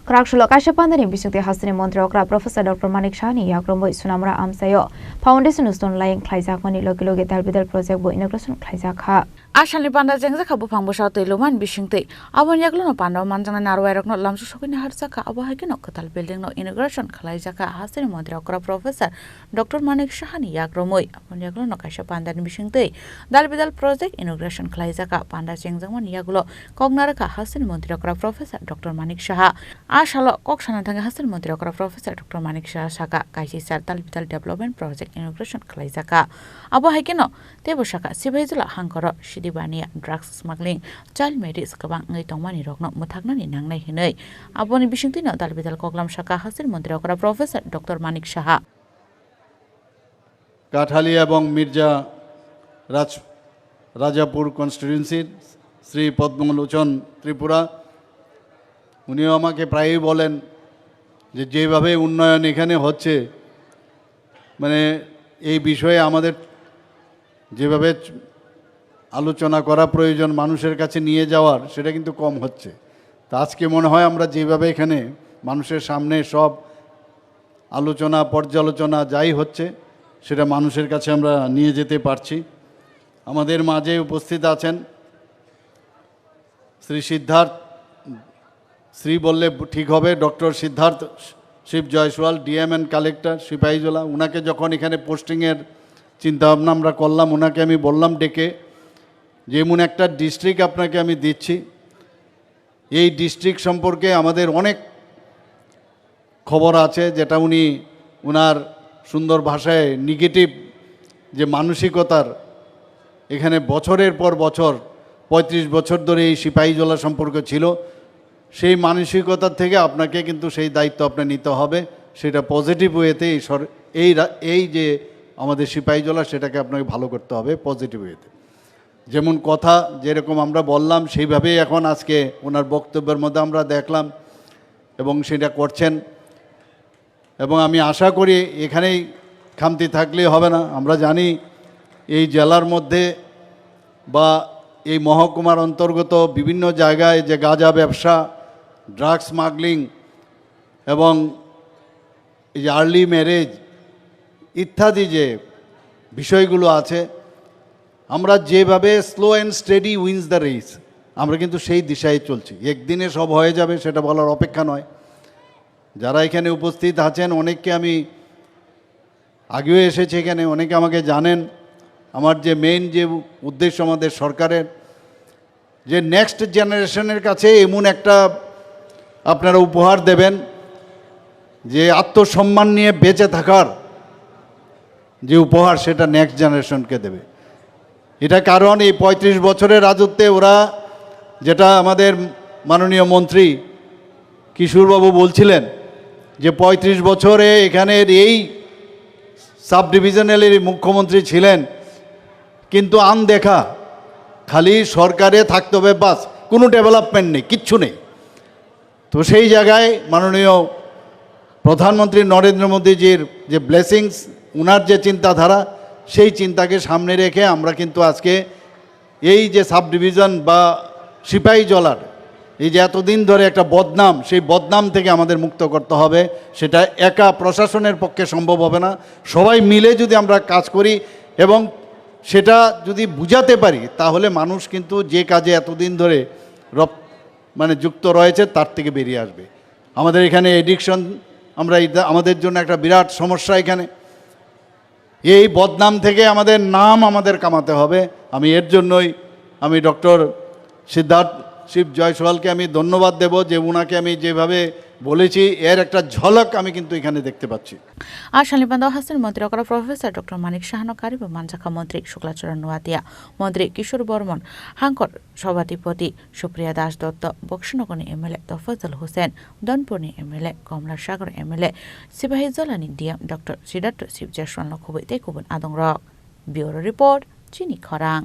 Krakshula Kashapandani Bishuti Hasani Montreal Professor Dr. Manik Shahani Yakrombo Sunamra Amsayo Foundation Stone Lying Klaizakoni Lokiloge Talbidal Project Bo Integration Klaizakha Ashali Panda Jengza Kabu Pangbosa Luman Bishingte Abon Yaglono Panda Manjana Narway no Lamsu Shokina Harsaka Abahakino Katal Building no Integration Klaizaka Hasani Montreal Professor Dr. Manik Shahani Yakromoy Abon Yaglono Kashapandani Bishingte Dalbidal Project Integration Klaizaka Panda Jengzaman Yaglo Kognaraka Hasani Montreal Professor Dr. Manik Shaha Ashalo Kokshana Tanga Hassan Montreal Professor Dr. Manik Shah Shaka Kaisi Sartal Vital Development Project Integration Klaizaka Abo Haikino Tebo Shaka Sibazula Hankoro Shidibania Drugs Smuggling Child Marriage Kabang Tomani Rokno Mutagna Nangnai Hinei Aboni Bishintino Dalvital Koklam Shaka Hassan Montreal Professor Dr. Manik Shah Kathalia Bong Mirja Rajapur Constituency Sri Padmalochon Tripura উনিও আমাকে প্রায়ই বলেন যে যেভাবে উন্নয়ন এখানে হচ্ছে মানে এই বিষয়ে আমাদের যেভাবে আলোচনা করা প্রয়োজন মানুষের কাছে নিয়ে যাওয়ার সেটা কিন্তু কম হচ্ছে তো আজকে মনে হয় আমরা যেভাবে এখানে মানুষের সামনে সব আলোচনা পর্যালোচনা যাই হচ্ছে সেটা মানুষের কাছে আমরা নিয়ে যেতে পারছি আমাদের মাঝে উপস্থিত আছেন শ্রী সিদ্ধার্থ শ্রী বললে ঠিক হবে doctor Siddharth Shiv Jaiswal DM and collector Sipahijala উনাকে যখন এখানে পোস্টিংয়ের চিন্তাভাবনা আমরা করলাম উনাকে আমি বললাম ডেকে যে এমন একটা ডিস্ট্রিক্ট আপনাকে আমি দিচ্ছি এই ডিস্ট্রিক্ট সম্পর্কে আমাদের অনেক খবর আছে যেটা উনি উনার সুন্দর ভাষায় নেগেটিভ যে মানসিকতার এখানে বছরের পর বছর ৩৫ বছর ধরে এই সিপাহীজলা সম্পর্ক ছিল সেই মানসিকতা থেকে আপনাকে কিন্তু সেই দায়িত্ব আপনার নিতে হবে সেটা পজিটিভ ওয়েতে এই যে আমাদের সিপাহীজলা সেটাকে আপনাকে ভালো করতে হবে পজিটিভ ওয়েতে যেমন কথা যেরকম আমরা বললাম সেইভাবেই এখন আজকে ওনার বক্তব্যের মধ্যে আমরা দেখলাম এবং সেটা করছেন এবং আমি আশা করি এখানেই খামতি থাকলেই হবে না আমরা জানি এই জেলার মধ্যে বা এই মহকুমার অন্তর্গত বিভিন্ন জায়গায় যে গাঁজা ব্যবসা ড্রাগ স্মাগলিং এবং এই যে আর্লি ম্যারেজ ইত্যাদি যে বিষয়গুলো আছে আমরা যেভাবে slow and steady wins the race আমরা কিন্তু সেই দিশায় চলছি একদিনে সব হয়ে যাবে সেটা বলার অপেক্ষা নয় যারা এখানে উপস্থিত আছেন অনেককে আমি আগেও এসেছি এখানে অনেকে আমাকে জানেন আমার যে মেইন যে উদ্দেশ্য আমাদের সরকারের যে নেক্সট জেনারেশনের কাছে এমন একটা আপনারা উপহার দেবেন যে আত্মসম্মান নিয়ে বেঁচে থাকার যে উপহার সেটা নেক্সট জেনারেশনকে দেবে এটা কারণ এই ৩৫ বছরের রাজত্বে ওরা যেটা আমাদের মাননীয় মন্ত্রী কিশোরবাবু বলছিলেন যে ৩৫ বছরে এখানের এই সাব ডিভিশনালের মুখ্যমন্ত্রী ছিলেন কিন্তু আনদেখা খালি সরকারে থাকতে হবে বাস কোনো ডেভেলপমেন্ট নেই কিচ্ছু নেই তো সেই জায়গায় মাননীয় প্রধানমন্ত্রী নরেন্দ্র মোদীজির যে ব্লেসিংস উনার যে চিন্তাধারা সেই চিন্তাকে সামনে রেখে আমরা কিন্তু আজকে এই যে সাব ডিভিশন বা সিপাহীজলার এই যে এতদিন ধরে একটা বদনাম সেই বদনাম থেকে আমাদের মুক্ত করতে হবে সেটা একা প্রশাসনের পক্ষে সম্ভব হবে না সবাই মিলে যদি আমরা কাজ করি এবং সেটা যদি বুঝাতে পারি তাহলে মানুষ কিন্তু যে কাজে এতদিন ধরে যুক্ত রয়েছে তার থেকে বেরিয়ে আসবে আমাদের এখানে এডিকশন আমরা আমাদের জন্য একটা বিরাট সমস্যা এখানে এই বদনাম থেকে আমাদের কামাতে হবে আমি এর জন্যই আমি ডক্টর সিদ্ধার্থ শিব জয়সওয়ালকে আমি ধন্যবাদ দেব যে উনাকে আমি যেভাবে বলেছি এর একটা ঝলক আমি কিন্তু এখানে দেখতে পাচ্ছি আর শালিবান্ধ হাসিন মন্ত্রী প্রফেসর ডক্টর মানিক শাহানকারী বা মানজাখা মন্ত্রী শুক্লাচরণ নোয়াতিয়া মন্ত্রী কিশোর বর্মন হাঙ্কর সভাধিপতি সুপ্রিয়া দাস দত্ত বক্সনগণী এমএলএ তফজল হোসেন দনপুরনী এমএলএ কমলা সাগর এমএলএ সিপাহীজলানি ডিএম ডক্টর সিদ্ধার্থ শিব জয়সওয়াল খুবই তে কুবন আদং রক ব্যুরো রিপোর্ট চিনি খরাং